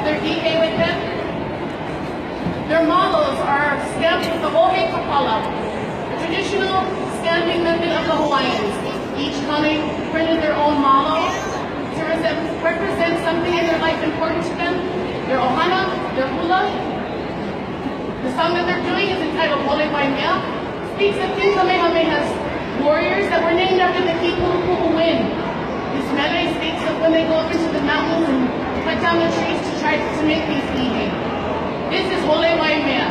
their ihe with them. Their models are stamped with the Ohe Kapala, a traditional stamping method of the Hawaiians. Each kame printed their own model to represent something in their life important to them. Their ohana, their hula. The song that they're doing is entitled Ole Waimea. Speaks of King Kamehameha's warriors that were named after the Kiku'uku'u wind. This melody speaks of when they go up into the mountains and cut down the trees to try to make these ihe. This is Ole Waimea.